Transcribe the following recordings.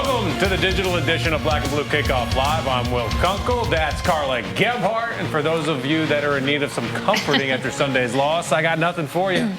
Welcome to the digital edition of Black and Blue Kickoff Live. I'm Will Kunkel. That's Carla Gebhardt. And for those of you that are in need of some comforting after Sunday's loss, I got nothing for you.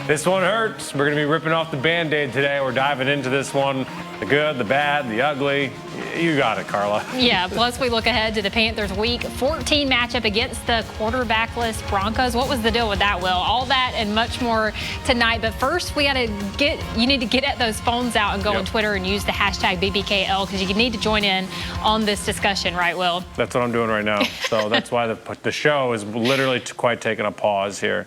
This one hurts. We're going to be ripping off the Band-Aid today. We're diving into this one, the good, the bad, the ugly. You got it, Carla. Yeah, plus we look ahead to the Panthers Week 14 matchup against the quarterbackless Broncos. What was the deal with that, Will? All that and much more tonight. But first, you need to get at those phones out and go on Twitter and use the hashtag BBKL because you need to join in on this discussion, right, Will? That's what I'm doing right now. So that's why the show is literally quite taking a pause here.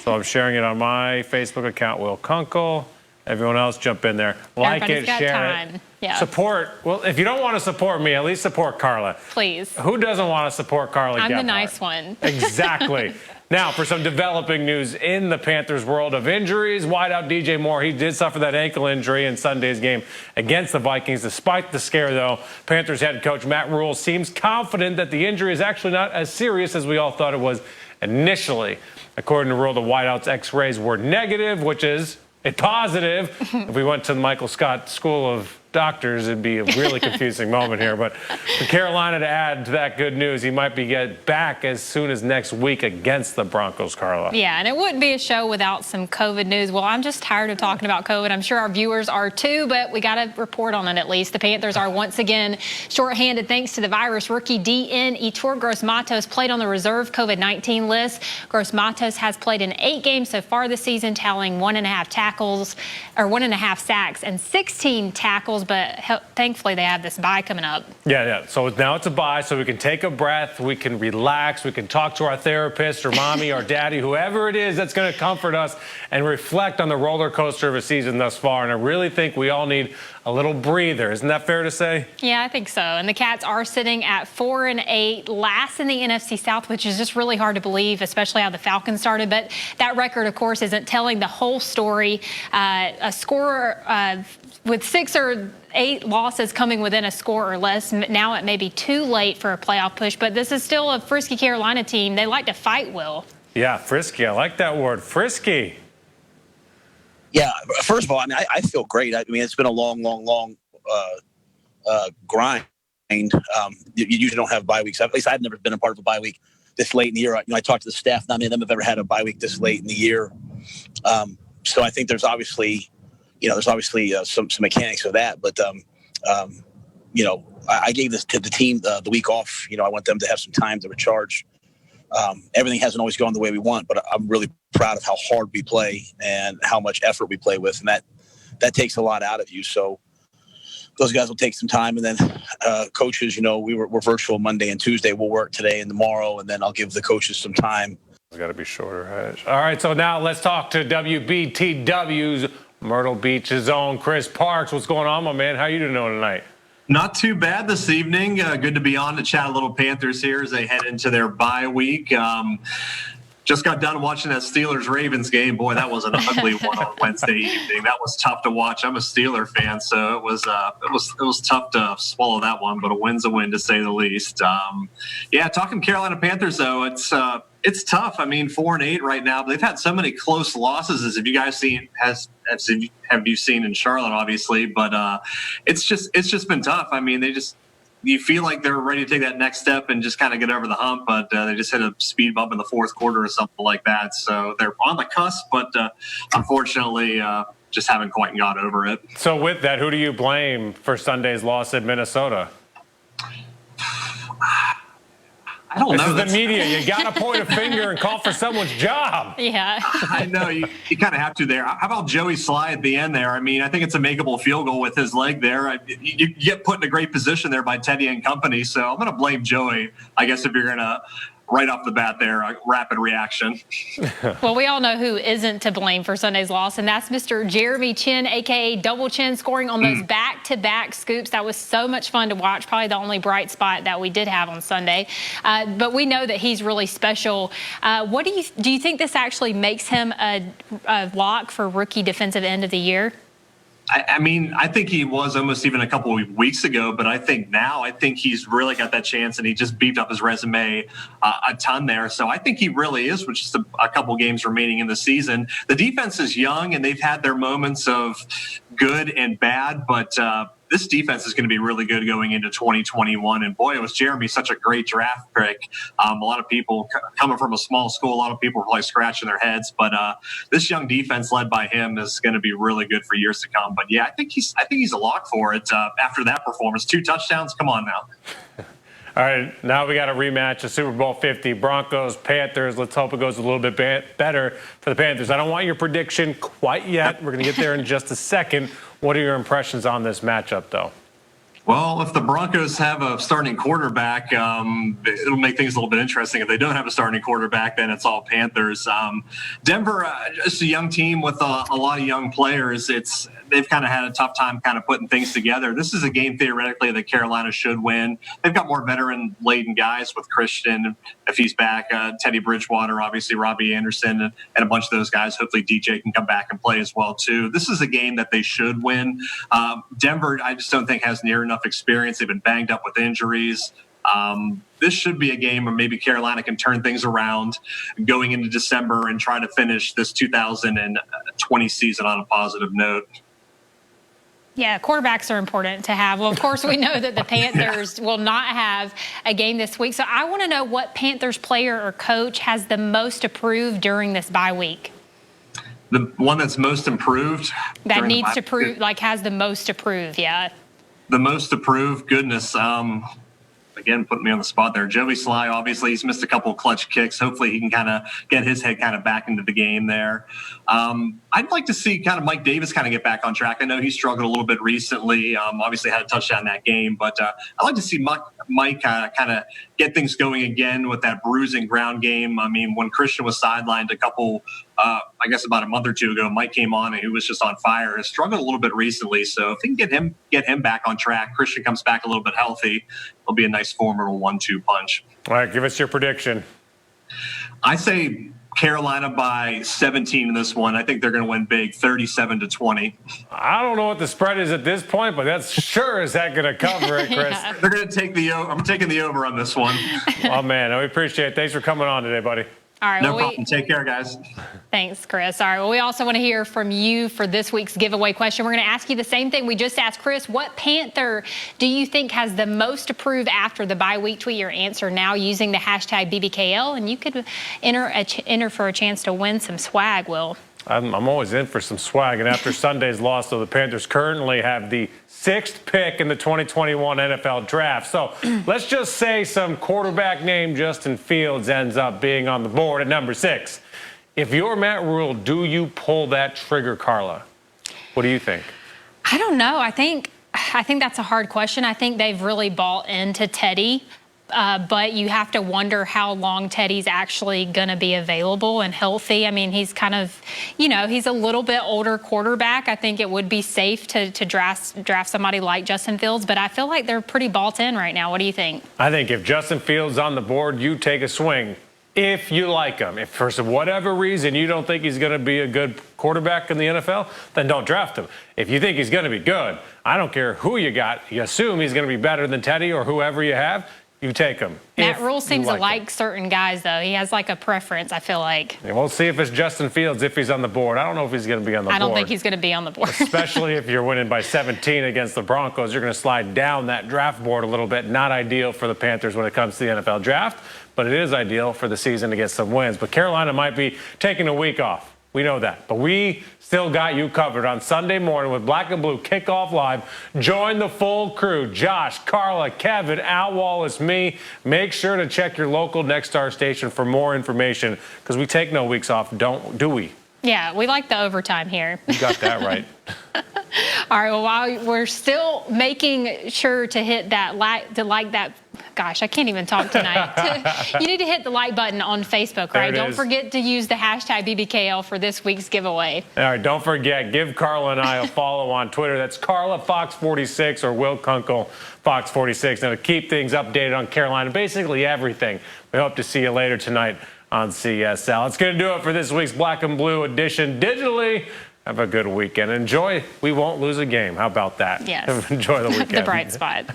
So I'm sharing it on my Facebook account, Will Kunkel. Everyone else jump in there. Like it, share it. Yeah. Support. Well, if you don't want to support me, at least support Carla. Please. Who doesn't want to support Carla I'm Gebhardt? the nice one. Exactly. Now, for some developing news in the Panthers world of injuries, wideout DJ Moore, he did suffer that ankle injury in Sunday's game against the Vikings. Despite the scare, though, Panthers head coach Matt Rhule seems confident that the injury is actually not as serious as we all thought it was initially. According to Rhule, the wideout's x-rays were negative, which is a positive. If we went to the Michael Scott School of Doctors, it'd be a really confusing moment here. But for Carolina to add to that good news, he might be back as soon as next week against the Broncos, Carla. Yeah, and it wouldn't be a show without some COVID news. Well, I'm just tired of talking about COVID. I'm sure our viewers are too, but we got to report on it at least. The Panthers are once again shorthanded thanks to the virus. Rookie DN Yetur Gross-Matos played on the reserve COVID-19 list. Gross-Matos has played in 8 games so far this season, tallying 1.5 sacks and 16 tackles. But thankfully they have this bye coming up. Yeah. So now it's a bye, so we can take a breath, we can relax, we can talk to our therapist or mommy or daddy, whoever it is that's going to comfort us and reflect on the roller coaster of a season thus far. And I really think we all need a little breather. Isn't that fair to say? Yeah, I think so. And the Cats are sitting at 4-8, last in the NFC South, which is just really hard to believe, especially how the Falcons started. But that record, of course, isn't telling the whole story. A score with 6 or 8 losses coming within a score or less. Now it may be too late for a playoff push, but this is still a frisky Carolina team. They like to fight, Will. Yeah, frisky. I like that word, frisky. Yeah, first of all, I mean, I feel great. I mean, it's been a long grind. You usually don't have bye weeks. At least I've never been a part of a bye week this late in the year. I talked to the staff. Not many of them have ever had a bye week this late in the year. So I think there's obviously some mechanics of that. But I gave this to the team the week off. I want them to have some time to recharge. Everything hasn't always gone the way we want, but I'm really proud of how hard we play and how much effort we play with, and that takes a lot out of you. So those guys will take some time, and then coaches, we're virtual Monday and Tuesday. We'll work today and tomorrow, and then I'll give the coaches some time. It's got to be shorter. All right, so now let's talk to WBTW's Myrtle Beach's own Chris Parks. What's going on, my man? How you doing tonight? Not too bad this evening. Good to be on to chat a little Panthers here as they head into their bye week. Just got done watching that Steelers-Ravens game. Boy, that was an ugly one on Wednesday evening. That was tough to watch. I'm a Steeler fan, so it was tough to swallow that one. But a win's a win, to say the least. Talking Carolina Panthers though, it's tough. I mean, 4-8 right now. But they've had so many close losses. As have you guys seen? Have you seen in Charlotte, obviously? But it's just been tough. I mean, you feel like they're ready to take that next step and just kind of get over the hump, but they just hit a speed bump in the fourth quarter or something like that. So they're on the cusp, but unfortunately just haven't quite got over it. So with that, who do you blame for Sunday's loss at Minnesota? I don't know. This is the media. You got to point a finger and call for someone's job. Yeah. I know. You kind of have to there. How about Joey Sly at the end there? I mean, I think it's a makeable field goal with his leg there. You get put in a great position there by Teddy and company. So I'm going to blame Joey, I guess, if you're going to right off the bat there, a rapid reaction. Well, we all know who isn't to blame for Sunday's loss, and that's Mr. Jeremy Chinn, a.k.a. Double Chin, scoring on those back-to-back scoops. That was so much fun to watch, probably the only bright spot that we did have on Sunday. But we know that he's really special. What do you think this actually makes him a lock for Rookie Defensive End of the Year? I mean, I think he was almost even a couple of weeks ago, but I think he's really got that chance, and he just beefed up his resume a ton there. So I think he really is, with just a couple games remaining in the season. The defense is young, and they've had their moments of good and bad, but this defense is going to be really good going into 2021. And boy, was Jeremy such a great draft pick. A lot of people coming from a small school, a lot of people are probably scratching their heads. But this young defense led by him is going to be really good for years to come. But yeah, I think he's a lock for it after that performance. 2 touchdowns. Come on now. All right, now we got a rematch of Super Bowl 50, Broncos, Panthers. Let's hope it goes a little bit better for the Panthers. I don't want your prediction quite yet. We're going to get there in just a second. What are your impressions on this matchup, though? Well, if the Broncos have a starting quarterback, it'll make things a little bit interesting. If they don't have a starting quarterback, then it's all Panthers. Denver, just a young team with a lot of young players. They've kind of had a tough time kind of putting things together. This is a game theoretically that Carolina should win. They've got more veteran-laden guys with Christian, if he's back, Teddy Bridgewater, obviously Robbie Anderson, and a bunch of those guys. Hopefully DJ can come back and play as well, too. This is a game that they should win. Denver, I just don't think has near enough experience. They've been banged up with injuries. This should be a game where maybe Carolina can turn things around going into December and try to finish this 2020 season on a positive note. Yeah, quarterbacks are important to have. Well, of course, we know that the Panthers will not have a game this week. So I want to know what Panthers player or coach has the most approved during this bye week. The one that's most improved? That needs to prove, like has the most approved, yeah. The most approved, goodness. Again, putting me on the spot there. Joey Sly, obviously, he's missed a couple of clutch kicks. Hopefully, he can kind of get his head kind of back into the game there. I'd like to see kind of Mike Davis kind of get back on track. I know he struggled a little bit recently. Obviously, had a touchdown in that game. But I'd like to see Mike kind of get things going again with that bruising ground game. I mean, when Christian was sidelined a couple, I guess about a month or two ago, Mike came on and he was just on fire. Has struggled a little bit recently. So if he can get him back on track, Christian comes back a little bit healthy, it'll be a nice formidable 1-2 punch. All right, give us your prediction. I say Carolina by 17 in this one. I think they're going to win big, 37-20. I don't know what the spread is at this point, but that's sure as heck going to cover it, Chris. Yeah. They're going to take I'm taking the over on this one. Oh, man, we appreciate it. Thanks for coming on today, buddy. All right, No problem. Take care, guys. Thanks, Chris. All right, well, we also want to hear from you for this week's giveaway question. We're going to ask you the same thing we just asked Chris. What Panther do you think has the most approved after the bye week? Tweet your answer now using the hashtag BBKL, and you could enter for a chance to win some swag, Will. I'm always in for some swag. And after Sunday's loss, so the Panthers currently have the 6th pick in the 2021 NFL draft. So let's just say some quarterback named Justin Fields ends up being on the board at number 6. If you're Matt Rhule, do you pull that trigger, Carla? What do you think? I don't know. I think that's a hard question. I think they've really bought into Teddy. But you have to wonder how long Teddy's actually going to be available and healthy. I mean, he's kind of, he's a little bit older quarterback. I think it would be safe to draft somebody like Justin Fields, but I feel like they're pretty bought in right now. What do you think? I think if Justin Fields on the board, you take a swing. If you like him, if for whatever reason you don't think he's going to be a good quarterback in the NFL, then don't draft him. If you think he's going to be good, I don't care who you got. You assume he's going to be better than Teddy or whoever you have. You take him. Matt Rhule seems to like certain guys, though. He has like a preference, I feel like. And we'll see if it's Justin Fields, if he's on the board. I don't know if he's going to be on the board. I don't think he's going to be on the board. Especially if you're winning by 17 against the Broncos. You're going to slide down that draft board a little bit. Not ideal for the Panthers when it comes to the NFL draft, but it is ideal for the season to get some wins. But Carolina might be taking a week off. We know that. But we still got you covered on Sunday morning with Black and Blue Kickoff Live. Join the full crew. Josh, Carla, Kevin, Al Wallace, me. Make sure to check your local Next Star station for more information because we take no weeks off, do we? Yeah, we like the overtime here. You got that right. All right, well, while we're still making sure to hit that gosh, I can't even talk tonight. You need to hit the like button on Facebook, right? Don't forget to use the hashtag BBKL for this week's giveaway. All right, don't forget, give Carla and I a follow on Twitter. That's Carla Fox46 or Will Kunkel Fox46. Now, to keep things updated on Carolina, basically everything. We hope to see you later tonight on CSL. That's going to do it for this week's Black and Blue edition digitally. Have a good weekend. Enjoy. We won't lose a game. How about that? Yes. Enjoy the weekend. The bright spot.